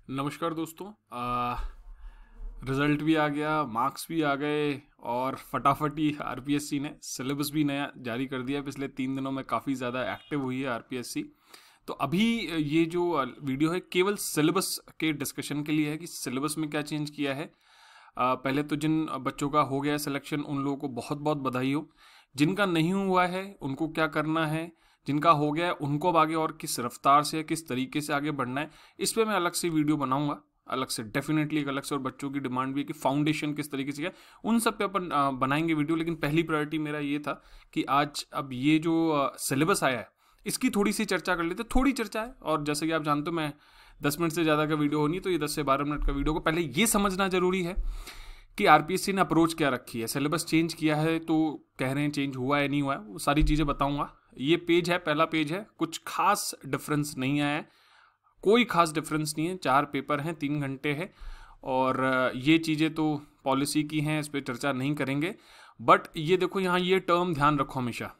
नमस्कार दोस्तों। रिजल्ट भी आ गया, मार्क्स भी आ गए और फटाफट ही आरपीएससी ने सिलेबस भी नया जारी कर दिया। पिछले 3 दिनों में काफ़ी ज़्यादा एक्टिव हुई है आरपीएससी। तो अभी ये जो वीडियो है केवल सिलेबस के डिस्कशन के लिए है कि सिलेबस में क्या चेंज किया है। पहले तो जिन बच्चों का हो गया सिलेक्शन उन लोगों को बहुत बहुत बधाई हो। जिनका नहीं हुआ है उनको क्या करना है, जिनका हो गया है उनको अब आगे और किस रफ्तार से किस तरीके से आगे बढ़ना है, इस पर मैं अलग से वीडियो बनाऊंगा। अलग से डेफिनेटली एक अलग से, और बच्चों की डिमांड भी है कि फाउंडेशन किस तरीके से क्या, उन सब पे अपन बनाएंगे वीडियो। लेकिन पहली प्रायोरिटी मेरा ये था कि आज अब ये जो सिलेबस आया है इसकी थोड़ी सी चर्चा कर लेते। थोड़ी चर्चा है और जैसे कि आप जानते हो मैं 10 मिनट से ज़्यादा का वीडियो होनी, तो ये 10 से 12 मिनट का वीडियो को पहले ये समझना जरूरी है कि आरपीएससी ने अप्रोच क्या रखी है। सिलेबस चेंज किया है तो कह रहे हैं चेंज हुआ है नहीं हुआ है, वो सारी चीज़ें बताऊंगा। ये पेज है, पहला पेज है, कुछ खास डिफरेंस नहीं आया है, कोई खास डिफरेंस नहीं है। 4 पेपर हैं, 3 घंटे है और ये चीज़ें तो पॉलिसी की हैं, इस पर चर्चा नहीं करेंगे। बट ये देखो यहाँ ये टर्म ध्यान रखो हमेशा,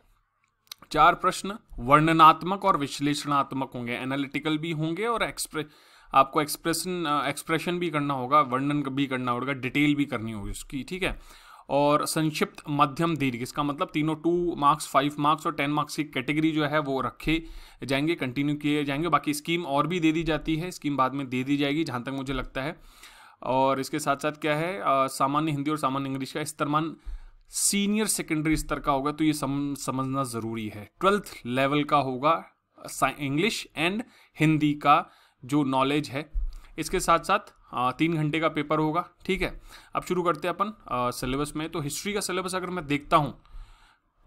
4 प्रश्न वर्णनात्मक और विश्लेषणात्मक होंगे, एनालिटिकल भी होंगे और आपको एक्सप्रेशन भी करना होगा, वर्णन भी करना होगा, डिटेल भी करनी होगी उसकी, ठीक है। और संक्षिप्त, मध्यम, दीर्घ, इसका मतलब तीनों 2 मार्क्स, 5 मार्क्स और 10 मार्क्स की कैटेगरी जो है वो रखे जाएंगे, कंटिन्यू किए जाएंगे। बाकी स्कीम और भी दे दी जाती है, स्कीम बाद में दे दी जाएगी जहाँ तक मुझे लगता है। और इसके साथ साथ क्या है, सामान्य हिंदी और सामान्य इंग्लिश का स्तरमान सीनियर सेकेंडरी स्तर का होगा, तो ये समझना ज़रूरी है। 12th लेवल का होगा इंग्लिश एंड हिंदी का जो नॉलेज है। इसके साथ साथ 3 घंटे का पेपर होगा, ठीक है। अब शुरू करते हैं अपन सिलेबस में। तो हिस्ट्री का सिलेबस अगर मैं देखता हूँ,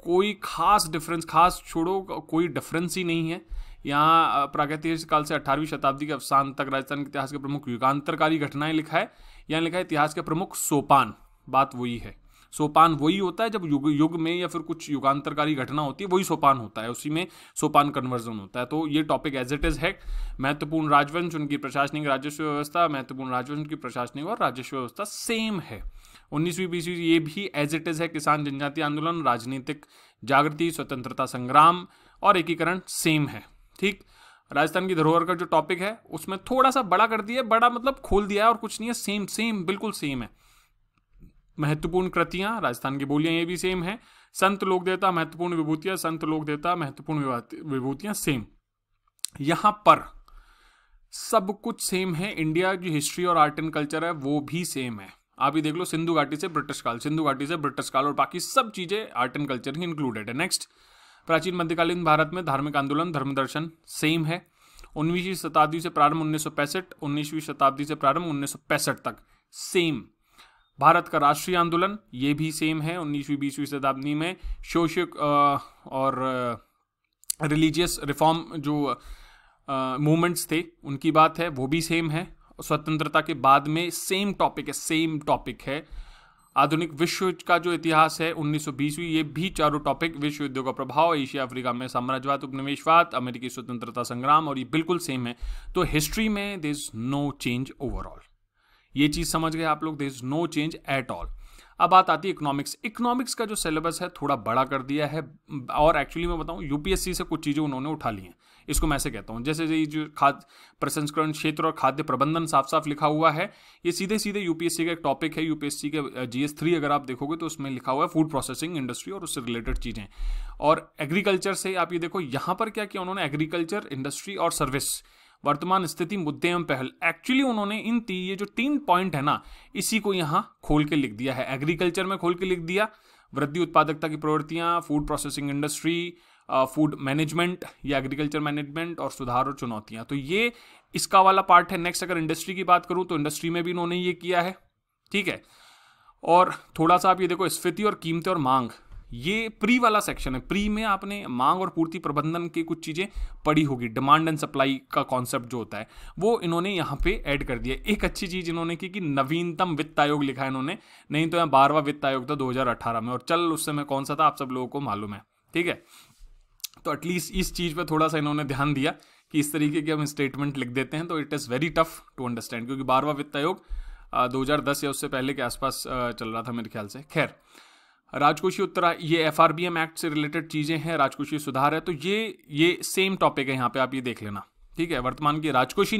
कोई खास डिफरेंस, खास छोड़ो, कोई डिफरेंस ही नहीं है। यहाँ प्रागैतिहासिक काल से 18वीं शताब्दी के अवसान तक राजस्थान के इतिहास के प्रमुख युगांतरकारी घटनाएं लिखा है। यहाँ लिखा है इतिहास के प्रमुख सोपान, बात वही है। सोपान वही होता है जब युग में या फिर कुछ युगांतरकारी घटना होती है, वही सोपान होता है, उसी में सोपान कन्वर्जन होता है। तो ये टॉपिक एज इट इज है। महत्वपूर्ण राजवंश, उनकी प्रशासनिक राजस्व व्यवस्था, महत्वपूर्ण राजवंश की प्रशासनिक और राजस्व व्यवस्था सेम है। 19वीं 20वीं ये भी एज इट इज है। किसान जनजातीय आंदोलन, राजनीतिक जागृति, स्वतंत्रता संग्राम और एकीकरण सेम है, ठीक। राजस्थान की धरोहर का जो टॉपिक है उसमें थोड़ा सा बड़ा कर दिया, बड़ा मतलब खोल दिया है और कुछ नहीं है, सेम सेम बिल्कुल सेम है। महत्वपूर्ण कृतियां, राजस्थान की बोलियां, ये भी सेम है। संत लोक देवता, महत्वपूर्ण विभूतियां, संत लोक देवता, महत्वपूर्ण विभूतियां सेम। यहां पर सब कुछ सेम है। इंडिया की हिस्ट्री और आर्ट एंड कल्चर है वो भी सेम है। आप ही देख लो, सिंधु घाटी से ब्रिटिश काल, सिंधु घाटी से ब्रिटिश काल, और बाकी सब चीजें art and culture he included है। नेक्स्ट, प्राचीन मध्यकालीन भारत में धार्मिक आंदोलन, धर्म दर्शन सेम है। 19वीं शताब्दी से प्रारंभ 1965, 19वीं शताब्दी से प्रारंभ 1965 तक सेम। भारत का राष्ट्रीय आंदोलन ये भी सेम है। 19वीं 20वीं शताब्दी में सोशियो और रिलीजियस रिफॉर्म जो मूवमेंट्स थे उनकी बात है, वो भी सेम है। स्वतंत्रता के बाद में सेम टॉपिक है, सेम टॉपिक है। आधुनिक विश्व का जो इतिहास है 1920वीं, ये भी चारों टॉपिक, विश्व युद्धों का प्रभाव, एशिया अफ्रीका में साम्राज्यवाद, उपनिवेशवाद, अमेरिकी स्वतंत्रता संग्राम, और ये बिल्कुल सेम है। तो हिस्ट्री में there is no change overall. ये चीज समझ गए आप लोग, there is no change at all. अब बात आती है इकोनॉमिक्स। इकोनॉमिक्स का जो सिलेबस है थोड़ा बड़ा कर दिया है, और एक्चुअली मैं बताऊं यूपीएससी से कुछ चीजें उन्होंने उठा ली हैं, इसको मैं ऐसे कहता हूं। जैसे ये जो खाद्य प्रसंस्करण क्षेत्र और खाद्य प्रबंधन साफ साफ लिखा हुआ है, ये सीधे सीधे यूपीएससी का एक टॉपिक है। यूपीएससी के GS3 अगर आप देखोगे तो उसमें लिखा हुआ है फूड प्रोसेसिंग इंडस्ट्री और उससे रिलेटेड चीजें। और एग्रीकल्चर से आप ये देखो, यहां पर क्या किया उन्होंने, एग्रीकल्चर, इंडस्ट्री और सर्विस, वर्तमान स्थिति, मुद्दे एवं पहल। एक्चुअली उन्होंने ये जो 3 पॉइंट है ना, इसी को यहां खोल के लिख दिया है। एग्रीकल्चर में खोल के लिख दिया वृद्धि उत्पादकता की प्रवृत्तियां, food processing industry, food management या एग्रीकल्चर मैनेजमेंट, और सुधार और चुनौतियां। तो ये इसका वाला पार्ट है। नेक्स्ट अगर इंडस्ट्री की बात करूं तो इंडस्ट्री में भी इन्होंने ये किया है, ठीक है। और थोड़ा सा आप ये देखो, स्फीति और कीमतें और मांग, ये प्री वाला सेक्शन है। प्री में आपने मांग और पूर्ति प्रबंधन की कुछ चीजें पढ़ी होगी, डिमांड एंड सप्लाई का कॉन्सेप्ट जो होता है वो इन्होंने यहाँ पे ऐड कर दिया। एक अच्छी चीज इन्होंने की कि नवीनतम वित्त आयोग लिखा है इन्होंने, नहीं तो यहाँ 12वां वित्त आयोग था 2018 में, और चल उस समय कौन सा था आप सब लोगों को मालूम है, ठीक है। तो एटलीस्ट इस चीज पे थोड़ा सा इन्होंने ध्यान दिया कि इस तरीके के हम स्टेटमेंट लिख देते हैं तो it is very tough to understand, क्योंकि 12वां वित्त आयोग 2010 या उससे पहले के आसपास चल रहा था मेरे ख्याल से। खैर, राजकोषीय उत्तरा, ये FRBM एक्ट से रिलेटेड चीजें हैं, राजकोषीय सुधार है। तो ये सेम टॉपिक है, यहाँ पे आप ये देख लेना, ठीक है, वर्तमान की राजकोषीय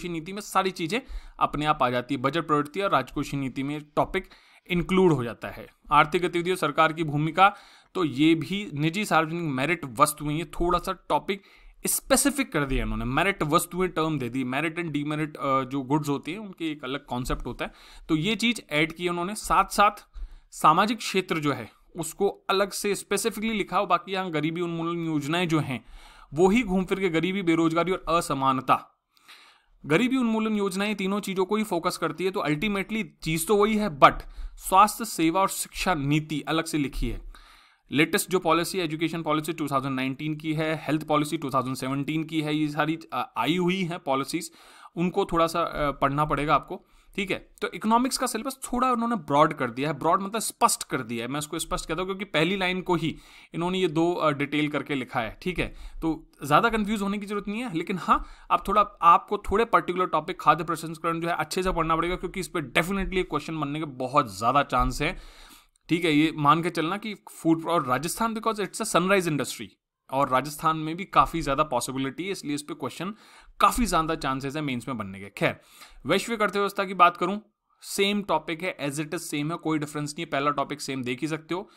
नीति में सारी चीजें अपने आप आ जाती है, बजट प्रवृत्ति और राजकोषीय नीति में टॉपिक इंक्लूड हो जाता है। आर्थिक गतिविधियों सरकार की भूमिका, तो ये भी निजी सार्वजनिक मेरिट वस्तुएं, ये थोड़ा सा टॉपिक स्पेसिफिक कर दिया इन्होंने, मेरिट वस्तुएं term they the, merit and demerit जो गुड्स होती हैं उनके एक अलग कॉन्सेप्ट होता है, तो ये चीज ऐड की उन्होंने। साथ साथ सामाजिक क्षेत्र जो है उसको अलग से स्पेसिफिकली लिखा हो। बाकी यहाँ गरीबी उन्मूलन योजनाएं जो हैं वो ही घूम फिर के गरीबी, बेरोजगारी और असमानता, गरीबी उन्मूलन योजनाएं तीनों चीजों को ही फोकस करती है। तो अल्टीमेटली चीज तो वही है, बट स्वास्थ्य सेवा और शिक्षा नीति अलग से लिखी है। लेटेस्ट जो पॉलिसी, एजुकेशन पॉलिसी 2019 की है, हेल्थ पॉलिसी 2017 की है, ये सारी आई हुई है पॉलिसीज, उनको थोड़ा सा पढ़ना पड़ेगा आपको, ठीक है। तो इकोनॉमिक्स का सिलेबस थोड़ा उन्होंने ब्रॉड कर दिया है, ब्रॉड मतलब स्पष्ट कर दिया है, मैं उसको स्पष्ट कहता हूँ क्योंकि पहली लाइन को ही इन्होंने ये दो डिटेल करके लिखा है, ठीक है। तो ज़्यादा कंफ्यूज होने की जरूरत नहीं है, लेकिन हाँ आपको थोड़े पर्टिकुलर टॉपिक खाद्य प्रसंस्करण जो है अच्छे से पढ़ना पड़ेगा, क्योंकि इस पर डेफिनेटली क्वेश्चन बनने के बहुत ज़्यादा चांस है, ठीक है। ये मान के चलना कि फूड और Rajasthan, because it's a sunrise industry, और राजस्थान में भी काफ़ी ज़्यादा पॉसिबिलिटी है, इसलिए इस पे क्वेश्चन काफ़ी ज़्यादा चांसेस है मेंस में बनने के। खैर, वैश्विक अर्थव्यवस्था की बात करूं, सेम टॉपिक है, एज इट इज सेम है, कोई डिफरेंस नहीं है, पहला टॉपिक सेम देख ही सकते हो।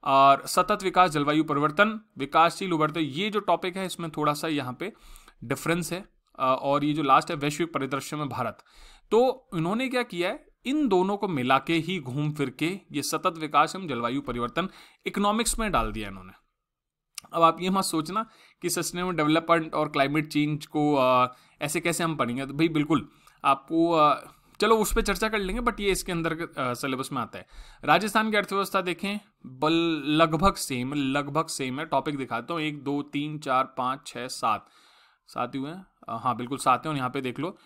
और सतत विकास, जलवायु परिवर्तन, विकासशील उभरते, ये जो टॉपिक है इसमें थोड़ा सा यहाँ पे डिफरेंस है। और ये जो लास्ट है, वैश्विक परिदृश्य में भारत, तो इन्होंने क्या किया है, इन दोनों को मिला के ही घूम फिर के ये सतत विकास एवं जलवायु परिवर्तन इकोनॉमिक्स में डाल दिया इन्होंने। अब आप ये मत सोचना कि सस्टेनेबल डेवलपमेंट और क्लाइमेट चेंज को ऐसे कैसे हम पढ़ेंगे, तो भाई बिल्कुल आपको चलो उस पर चर्चा कर लेंगे, बट ये इसके अंदर सिलेबस में आता है। राजस्थान की अर्थव्यवस्था देखें, लगभग सेम है। टॉपिक दिखाता हूँ, 1 2 3 4 5 6 7 ही हुए हैं, हाँ बिल्कुल 7 है। और यहाँ पे देख लो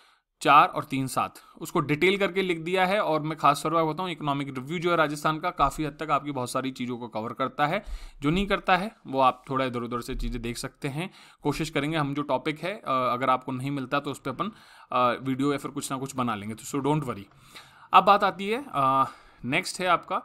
4 और 3 7, उसको डिटेल करके लिख दिया है। और मैं खास तौर पर बताऊँ, इकोनॉमिक रिव्यू जो है राजस्थान का काफ़ी हद तक आपकी बहुत सारी चीज़ों को कवर करता है। जो नहीं करता है वो आप थोड़ा इधर उधर से चीज़ें देख सकते हैं। कोशिश करेंगे हम जो टॉपिक है, अगर आपको नहीं मिलता तो उस पर अपन वीडियो या फिर कुछ ना कुछ बना लेंगे, तो सो डोंट वरी। अब बात आती है नेक्स्ट है आपका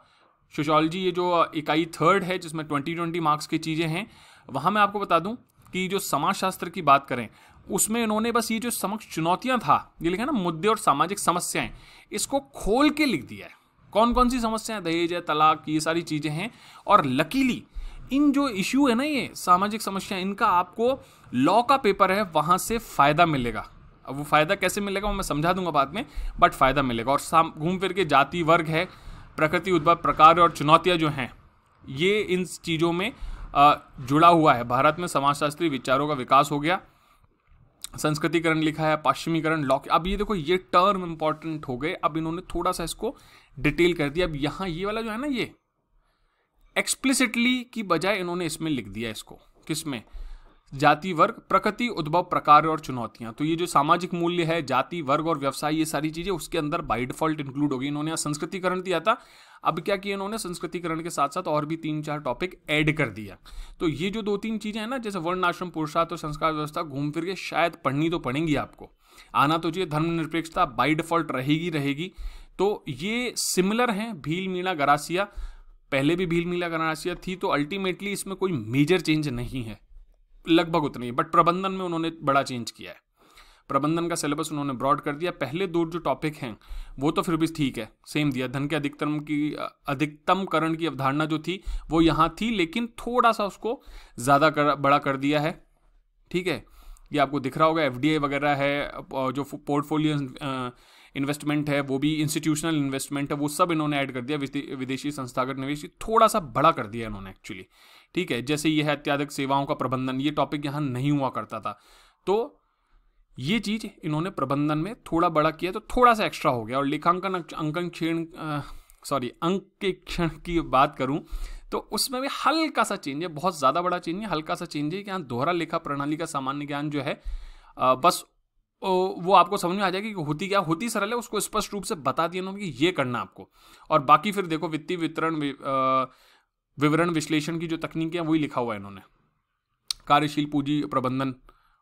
सोशियोलॉजी, ये जो इकाई 3 है जिसमें 20 मार्क्स की चीज़ें हैं। वहाँ मैं आपको बता दूँ कि जो समाजशास्त्र की बात करें उसमें इन्होंने बस ये जो समक्ष चुनौतियां था, ये लिखा ना, मुद्दे और सामाजिक समस्याएं, इसको खोल के लिख दिया है। कौन कौन सी समस्याएं, दहेज है, तलाक, ये सारी चीजें हैं। और लकीली इन जो इश्यू है ना, ये सामाजिक समस्याएं, इनका आपको लॉ का पेपर है वहां से फायदा मिलेगा। अब वो फायदा कैसे मिलेगा वो मैं समझा दूंगा बाद में, बट फायदा मिलेगा। और घूम फिर के जाति वर्ग है, प्रकृति उद्भव प्रकार और चुनौतियां जो हैं, ये इन चीजों में जुड़ा हुआ है। भारत में समाजशास्त्री विचारों का विकास हो गया, संस्कृतिकरण लिखा है, पाश्चिमीकरण, लॉक। अब ये देखो, ये टर्म इंपॉर्टेंट हो गए, अब इन्होंने थोड़ा सा इसको डिटेल कर दिया। अब यहाँ ये वाला जो है ना, ये एक्सप्लिसिटली की बजाय इन्होंने इसमें लिख दिया, इसको किसमें, जाति वर्ग, प्रकृति उद्भव प्रकार और चुनौतियां। तो ये जो सामाजिक मूल्य है, जाति वर्ग और व्यवसाय, ये सारी चीजें उसके अंदर बाय डिफॉल्ट इंक्लूड होगी। इन्होंने यहाँ संस्कृतिकरण दिया था, अब क्या किया इन्होंने, संस्कृतिकरण के साथ साथ और भी 3-4 टॉपिक ऐड कर दिया। तो ये जो 2-3 चीजें हैं ना, जैसे वर्ण आश्रम पुरुषार्थ और संस्कार व्यवस्था, घूम फिर के शायद पढ़नी तो पड़ेंगी आपको, आना तो चाहिए। धर्मनिरपेक्षता बाय डिफॉल्ट रहेगी। तो ये सिमिलर हैं भील मीणा गरासिया, पहले भी भील मीणा गरासिया थी, तो अल्टीमेटली इसमें कोई मेजर चेंज नहीं है, लगभग उतनी है। बट प्रबंधन में उन्होंने बड़ा चेंज किया है, प्रबंधन का सिलेबस उन्होंने ब्रॉड कर दिया। पहले 2 जो टॉपिक हैं वो तो फिर भी ठीक है, सेम दिया। धन के अधिकतमकरण की अवधारणा जो थी वो यहाँ थी, लेकिन थोड़ा सा उसको ज़्यादा बड़ा कर दिया है, ठीक है। ये आपको दिख रहा होगा, FDI वगैरह है, जो पोर्टफोलियो इन्वेस्टमेंट है वो भी इंस्टीट्यूशनल इन्वेस्टमेंट है, वो सब इन्होंने ऐड कर दिया। विदेशी संस्थागत निवेश थोड़ा सा बड़ा कर दिया इन्होंने एक्चुअली, ठीक है। जैसे ये है अत्याधिक सेवाओं का प्रबंधन, ये टॉपिक यहाँ नहीं हुआ करता था, तो ये चीज इन्होंने प्रबंधन में थोड़ा बड़ा किया, तो थोड़ा सा एक्स्ट्रा हो गया। और लेखांकन अंकेक्षण की बात करूं तो उसमें भी हल्का सा चेंज है, बहुत ज्यादा बड़ा चेंज है, हल्का सा चेंज है कि यहाँ दोहरा लेखा प्रणाली का सामान्य ज्ञान जो है बस वो आपको समझ में आ जाएगी कि होती क्या, होती सरल है, उसको स्पष्ट रूप से बता दिया उन्होंने कि ये करना आपको। और बाकी फिर देखो वित्तीय विवरण विश्लेषण की जो तकनीकें हैं वही लिखा हुआ है इन्होंने। कार्यशील पूंजी प्रबंधन,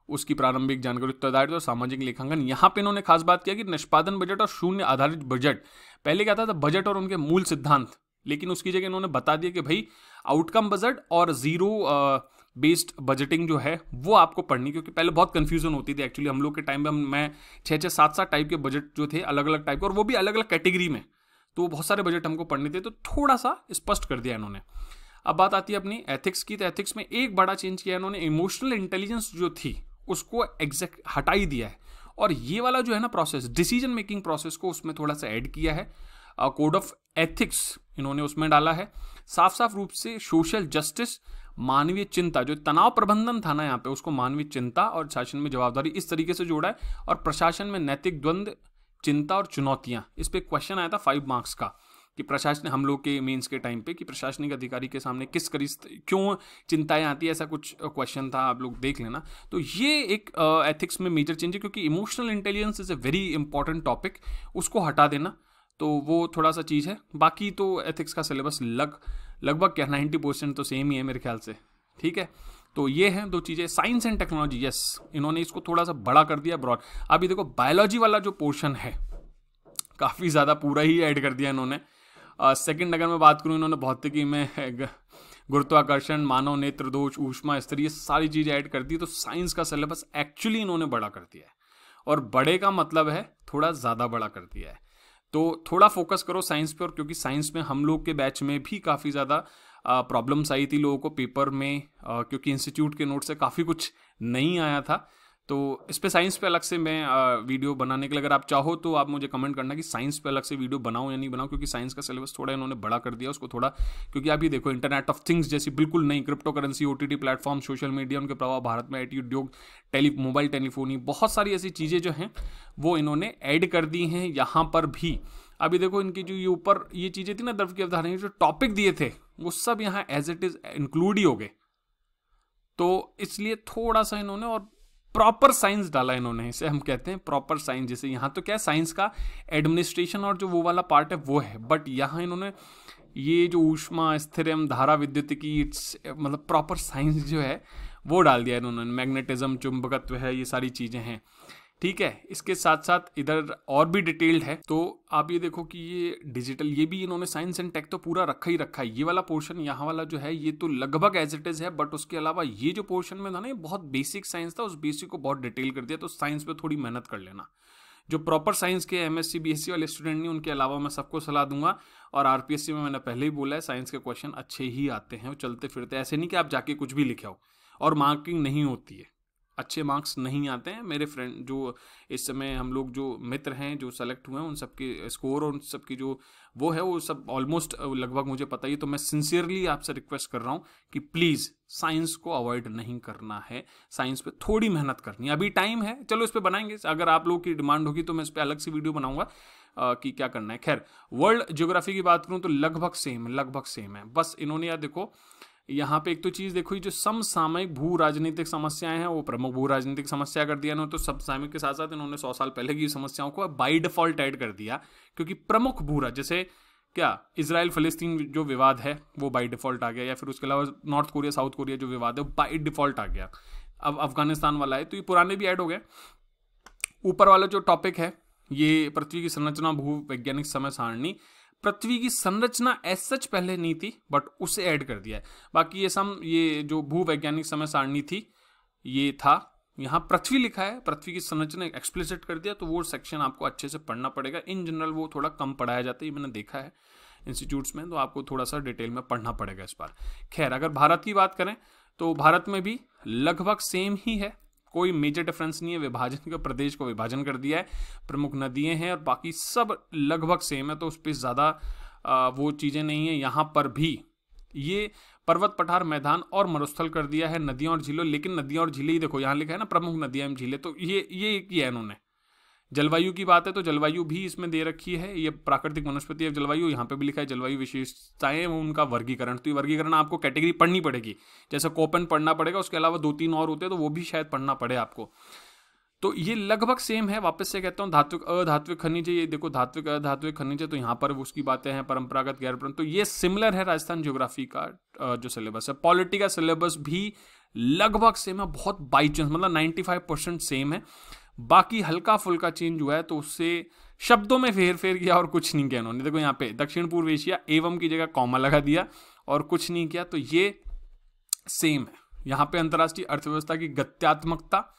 उसकी प्रारंभिक जानकारी, उत्तरदायित्व और सामाजिक लेखांकन। यहाँ पे इन्होंने खास बात किया कि निष्पादन बजट और शून्य आधारित बजट, पहले क्या था बजट और उनके मूल सिद्धांत, लेकिन उसकी जगह इन्होंने बता दिया कि भाई आउटकम बजट और जीरो बेस्ड बजटिंग जो है वो आपको पढ़नी, क्योंकि पहले बहुत कंफ्यूजन होती थी एक्चुअली हम लोग के टाइम में। मैं 6-6, 7-7 टाइप के बजट जो थे अलग अलग टाइप के, और वो भी अलग अलग कैटेगरी में, तो बहुत सारे बजट हमको पढ़ने थे, तो थोड़ा सा स्पष्ट कर दिया इन्होंने। अब बात आती है अपनी एथिक्स की, तो एथिक्स में एक बड़ा चेंज किया इन्होंने, इमोशनल इंटेलिजेंस जो थी उसको एग्जैक्ट हटा ही दिया है, और ये वाला जो है ना प्रोसेस, डिसीजन मेकिंग प्रोसेस को उसमें थोड़ा सा ऐड किया है। कोड ऑफ एथिक्स इन्होंने उसमें डाला है। साफ साफ रूप से सोशल जस्टिस, मानवीय चिंता, जो तनाव प्रबंधन था ना यहाँ पे, उसको मानवीय चिंता और शासन में जवाबदारी इस तरीके से जोड़ा है। और प्रशासन में नैतिक द्वंद्व, चिंता और चुनौतियां, इस पे क्वेश्चन आया था 5 मार्क्स का कि प्रशासन, हम लोग के मेंस के टाइम पे, कि प्रशासनिक अधिकारी के सामने क्यों चिंताएं आती है, ऐसा कुछ क्वेश्चन था, आप लोग देख लेना। तो ये एक एथिक्स में मेजर चेंज है, क्योंकि emotional intelligence is a very important topic, उसको हटा देना, तो वो थोड़ा सा चीज़ है। बाकी तो एथिक्स का सिलेबस लगभग क्या 90% तो सेम ही है मेरे ख्याल से, ठीक है। तो ये हैं 2 चीज़ें। साइंस एंड टेक्नोलॉजी, यस, इन्होंने इसको थोड़ा सा बड़ा कर दिया, ब्रॉड। अभी देखो बायोलॉजी वाला जो पोर्शन है काफ़ी ज़्यादा पूरा ही ऐड कर दिया इन्होंने। सेकंड अगर मैं बात करूँ, इन्होंने भौतिकी में गुरुत्वाकर्षण, मानव नेत्र दोष, ऊष्मा स्तर, ये सारी चीज़ें ऐड कर दी। तो साइंस का सिलेबस एक्चुअली इन्होंने बड़ा कर दिया है, और बड़े का मतलब है थोड़ा ज़्यादा बड़ा कर दिया है। तो थोड़ा फोकस करो साइंस पे, और क्योंकि साइंस में हम लोग के बैच में भी काफ़ी ज़्यादा प्रॉब्लम्स आई थी लोगों को पेपर में, क्योंकि इंस्टीट्यूट के नोट से काफ़ी कुछ नहीं आया था। तो इस पे साइंस पे अलग से मैं वीडियो बनाने के लिए, अगर आप चाहो तो आप मुझे कमेंट करना कि साइंस पे अलग से वीडियो बनाऊं या नहीं बनाऊं, क्योंकि साइंस का सिलेबस थोड़ा इन्होंने बड़ा कर दिया उसको थोड़ा। क्योंकि आप ये देखो, इंटरनेट ऑफ थिंग्स जैसी बिल्कुल नई crypto currency, OTT platform, social media, उनके प्रभाव भारत में, IT उद्योग, मोबाइल टेलीफोनी, बहुत सारी ऐसी चीज़ें जो हैं वो इन्होंने ऐड कर दी हैं यहाँ पर भी। अभी देखो इनकी जो ये ऊपर ये चीज़ें थी ना, द्रव्य की अवधारणा, जो टॉपिक दिए थे वो सब यहाँ एज इट इज इंक्लूड ही हो गए। तो इसलिए थोड़ा सा इन्होंने और प्रॉपर साइंस डाला इन्होंने, इसे हम कहते हैं प्रॉपर साइंस। जैसे यहाँ तो क्या है, साइंस का एडमिनिस्ट्रेशन और जो वो वाला पार्ट है वो है, बट यहाँ इन्होंने ये जो ऊष्मा स्थिरम, धारा विद्युतिकी, मतलब प्रॉपर साइंस जो है वो डाल दिया इन्होंने। मैग्नेटिज्म, चुंबकत्व है, ये सारी चीज़ें हैं, ठीक है। इसके साथ साथ इधर और भी डिटेल्ड है। तो आप ये देखो कि ये डिजिटल, ये भी इन्होंने साइंस एंड टेक तो पूरा रखा ही रखा है। ये वाला पोर्शन यहाँ वाला जो है ये तो लगभग एज इट इज है, बट उसके अलावा ये जो पोर्शन में था ना, ये बहुत बेसिक साइंस था, उस बेसिक को बहुत डिटेल कर दिया। तो साइंस पे थोड़ी मेहनत कर लेना। जो प्रॉपर साइंस के MSc BSc वाले स्टूडेंट नहीं, उनके अलावा मैं सबको सलाह दूंगा। और RPSC में मैंने पहले ही बोला है, साइंस के क्वेश्चन अच्छे ही आते हैं, वो चलते फिरते, ऐसे नहीं कि आप जाके कुछ भी लिखे हो और मार्किंग नहीं होती है, अच्छे मार्क्स नहीं आते हैं। मेरे फ्रेंड जो इस समय हम लोग जो मित्र हैं जो सेलेक्ट हुए हैं, उन सबके स्कोर और उन सबकी जो वो है वो सब ऑलमोस्ट लगभग मुझे पता ही। तो मैं सिंसियरली आपसे रिक्वेस्ट कर रहा हूँ कि प्लीज़ साइंस को अवॉइड नहीं करना है, साइंस पे थोड़ी मेहनत करनी है। अभी टाइम है, चलो इस पे बनाएंगे, अगर आप लोगों की डिमांड होगी तो मैं इस पर अलग से वीडियो बनाऊंगा कि क्या करना है। खैर, वर्ल्ड ज्योग्राफी की बात करूँ तो लगभग सेम है। बस इन्होंने यार देखो यहाँ पे एक तो चीज़ देखो, ये जो समसामयिक भू राजनीतिक समस्याएं हैं वो प्रमुख भू राजनीतिक समस्या कर दिया इन्होंने। तो समसामयिक के साथ साथ इन्होंने 100 साल पहले की समस्याओं को बाई डिफॉल्ट ऐड कर दिया, क्योंकि प्रमुख भू जैसे क्या इजराइल फलस्तीन जो विवाद है वो बाई डिफॉल्ट आ गया, या फिर उसके अलावा नॉर्थ कोरिया साउथ कोरिया जो विवाद है वो बाई डिफॉल्ट आ गया। अब अफगानिस्तान वाला है, तो ये पुराने भी ऐड हो गए। ऊपर वाला जो टॉपिक है ये पृथ्वी की संरचना, भू वैज्ञानिक समय सारणी, पृथ्वी की संरचना एज सच पहले नहीं थी, बट उसे ऐड कर दिया है। बाकी ये जो भू वैज्ञानिक समय सारणी थी ये था, यहाँ पृथ्वी लिखा है, पृथ्वी की संरचना एक्सप्लिसिट कर दिया, तो वो सेक्शन आपको अच्छे से पढ़ना पड़ेगा। इन जनरल वो थोड़ा कम पढ़ाया जाता है, ये मैंने देखा है इंस्टीट्यूट्स में, तो आपको थोड़ा सा डिटेल में पढ़ना पड़ेगा इस बार। खैर, अगर भारत की बात करें तो भारत में भी लगभग सेम ही है, कोई मेजर डिफरेंस नहीं है। विभाजन का, प्रदेश को विभाजन कर दिया है, प्रमुख नदियां हैं और बाकी सब लगभग सेम है, तो उस पर ज़्यादा वो चीज़ें नहीं है। यहाँ पर भी ये पर्वत, पठार, मैदान और मरुस्थल कर दिया है, नदियां और झीलों। लेकिन नदियां और झीलें ही देखो यहाँ लिखा है ना, प्रमुख नदियां एवं झीलें, तो ये किया है इन्होंने। जलवायु की बात है तो जलवायु भी इसमें दे रखी है, ये प्राकृतिक वनस्पति एवं जलवायु, यहाँ पे भी लिखा है जलवायु विशेषताएं उनका वर्गीकरण। तो ये वर्गीकरण आपको कैटेगरी पढ़नी पड़ेगी, जैसे कोपेन पढ़ना पड़ेगा, उसके अलावा 2-3 और होते हैं तो वो भी शायद पढ़ना पड़े आपको। तो ये लगभग सेम है। वापस से कहता हूँ, धात्विक अधात्विक खनिज, ये देखो धात्विक अधात्विक खनिज है, तो यहाँ पर उसकी बातें हैं, परंपरागत गैर परंपरागत, तो ये सिमिलर है राजस्थान ज्योग्राफी का जो सिलेबस है। पॉलिटी का सिलेबस भी लगभग सेम है, बहुत बाई चांस, मतलब 95% सेम है। बाकी हल्का फुल्का चेंज हुआ है, तो उससे शब्दों में फेर किया और कुछ नहीं किया इन्होंने। देखो यहाँ पे दक्षिण पूर्व एशिया एवं की जगह कॉमा लगा दिया और कुछ नहीं किया, तो ये सेम है, यहाँ पे अंतर्राष्ट्रीय अर्थव्यवस्था की गत्यात्मकता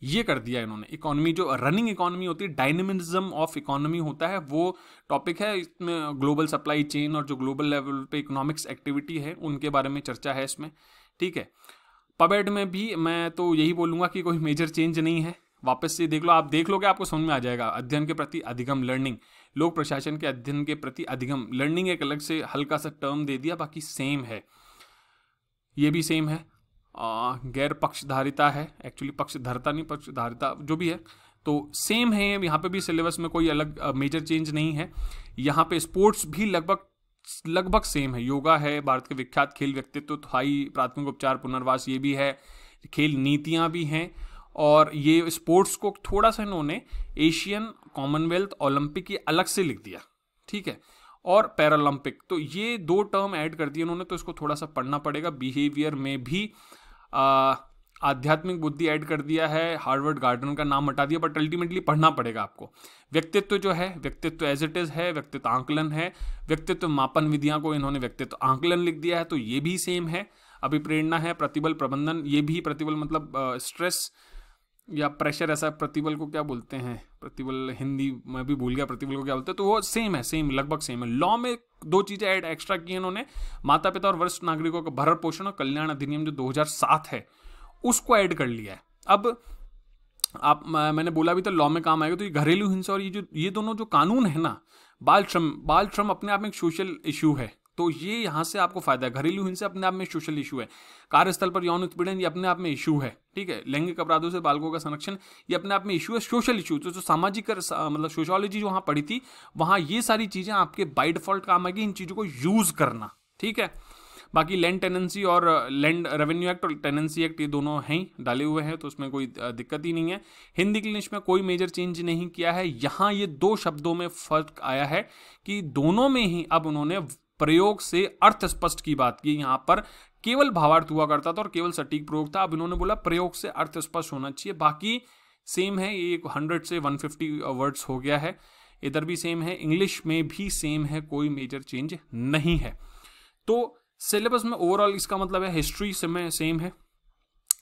ये कर दिया इन्होंने। इकोनॉमी जो रनिंग इकोनॉमी होती है, डायनेमिज्म ऑफ इकोनॉमी होता है, वो टॉपिक है इसमें। ग्लोबल सप्लाई चेन और जो ग्लोबल लेवल पे इकोनॉमिक्स एक्टिविटी है उनके बारे में चर्चा है इसमें, ठीक है। पबेड में भी मैं तो यही बोलूँगा कि कोई मेजर चेंज नहीं है। वापस से देख लो, आप देख लोगे आपको समझ में आ जाएगा। अध्ययन के प्रति अधिगम लर्निंग, लोक प्रशासन के अध्ययन के प्रति अधिगम लर्निंग, एक अलग से हल्का सा टर्म दे दिया, बाकी सेम है। ये भी सेम है। गैर पक्षधारिता है, एक्चुअली पक्षधरता नहीं, पक्षधारिता जो भी है, तो सेम है। यहाँ पे भी सिलेबस में कोई अलग मेजर चेंज नहीं है। यहाँ पे स्पोर्ट्स भी लगभग सेम है। योगा है, भारत के विख्यात खेल व्यक्तित्व, थाई प्राथमिक उपचार पुनर्वास ये भी है, खेल नीतियाँ भी हैं। और ये स्पोर्ट्स को थोड़ा सा इन्होंने एशियन, कॉमनवेल्थ, ओलंपिक ये अलग से लिख दिया, ठीक है, और पैरालंपिक, तो ये 2 टर्म ऐड कर दिए इन्होंने, तो इसको थोड़ा सा पढ़ना पड़ेगा। बिहेवियर में भी आध्यात्मिक बुद्धि ऐड कर दिया है, हार्वर्ड गार्डनर का नाम हटा दिया, बट अल्टीमेटली पढ़ना पड़ेगा आपको। व्यक्तित्व जो है, व्यक्तित्व एज इट इज है, व्यक्तित्व आंकलन है, व्यक्तित्व मापन विधियां को इन्होंने व्यक्तित्व आंकलन लिख दिया है, तो ये भी सेम है। अभिप्रेरणा है, प्रतिबल प्रबंधन, ये भी प्रतिबल मतलब स्ट्रेस या प्रेशर, ऐसा प्रतिबल को क्या बोलते हैं, प्रतिबल हिंदी मैं भी भूल गया, प्रतिबल को क्या बोलते हैं, तो वो सेम है, सेम लगभग सेम है। लॉ में 2 चीजें ऐड एक्स्ट्रा की इन्होंने, माता पिता और वरिष्ठ नागरिकों का भरण पोषण और कल्याण अधिनियम जो 2007 है उसको ऐड कर लिया है। अब मैंने बोला भी तो लॉ में काम आएगा, तो ये घरेलू हिंसा और ये दोनों जो कानून है ना, बाल श्रम अपने आप में एक सोशल इशू है, तो ये यहाँ से आपको फायदा है। घरेलू हिंसा अपने आप में सोशल इशू है, कार्यस्थल पर यौन उत्पीड़न ये अपने आप में इशू है, ठीक है, लैंगिक अपराधों से बालकों का संरक्षण ये अपने आप में इशू है, सोशल इशू। तो जो सामाजिक मतलब सोशियोलॉजी जो वहाँ पढ़ी थी, वहाँ ये सारी चीज़ें आपके बाय डिफॉल्ट काम आएगी, इन चीज़ों को यूज़ करना, ठीक है। बाकी लैंड टेनेंसी और लैंड रेवेन्यू एक्ट और टेनेंसी एक्ट ये दोनों हैं ही डाले हुए हैं, तो उसमें कोई दिक्कत ही नहीं है। हिंदी इंग्लिश में कोई मेजर चेंज नहीं किया है। यहाँ ये 2 शब्दों में फर्क आया है कि दोनों में ही अब उन्होंने प्रयोग से अर्थ स्पष्ट की बात की। यहाँ पर केवल भावार्थ हुआ करता था और केवल सटीक प्रयोग था, अब इन्होंने बोला प्रयोग से अर्थ स्पष्ट होना चाहिए। बाकी सेम है, ये 100 से 150 वर्ड्स हो गया है। इधर भी सेम है, इंग्लिश में भी सेम है, कोई मेजर चेंज नहीं है। तो सिलेबस में ओवरऑल इसका मतलब है हिस्ट्री से में सेम है,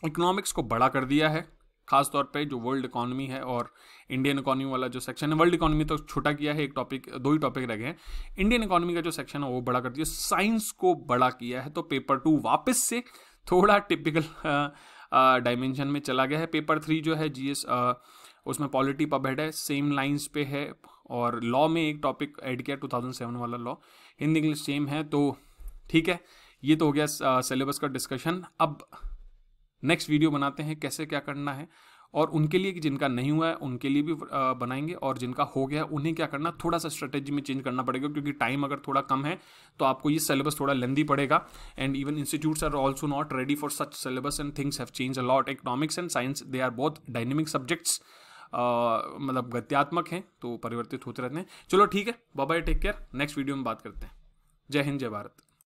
इकोनॉमिक्स को बड़ा कर दिया है, खास तौर पे जो वर्ल्ड इकोनॉमी है और इंडियन इकोनॉमी वाला जो सेक्शन है, वर्ल्ड इकोनॉमी तो छोटा किया है, 2 ही टॉपिक रह गए हैं। इंडियन इकोनॉमी का जो सेक्शन है वो बड़ा कर दिया, साइंस को बड़ा किया है। तो पेपर 2 वापस से थोड़ा टिपिकल डायमेंशन में चला गया है। पेपर 3 जो है जीएस, उसमें पॉलिटी पबहेड है, सेम लाइंस पे है, और लॉ में एक टॉपिक ऐड किया 2007 वाला लॉ। हिंदी इंग्लिश सेम है, तो ठीक है। ये तो हो गया सिलेबस का डिस्कशन। अब नेक्स्ट वीडियो बनाते हैं कैसे क्या करना है, और उनके लिए कि जिनका नहीं हुआ है उनके लिए भी बनाएंगे, और जिनका हो गया उन्हें क्या करना, थोड़ा सा स्ट्रेटेजी में चेंज करना पड़ेगा, क्योंकि टाइम अगर थोड़ा कम है तो आपको ये सिलेबस थोड़ा लेंदी पड़ेगा। And even institutes are also not ready for such syllabus and things have change a lot. Economics and science they are both dynamic subjects, मतलब गत्यात्मक हैं, तो परिवर्तित होते रहते हैं। चलो ठीक है, bye bye, take care, next video में बात करते हैं। जय हिंद, जय भारत।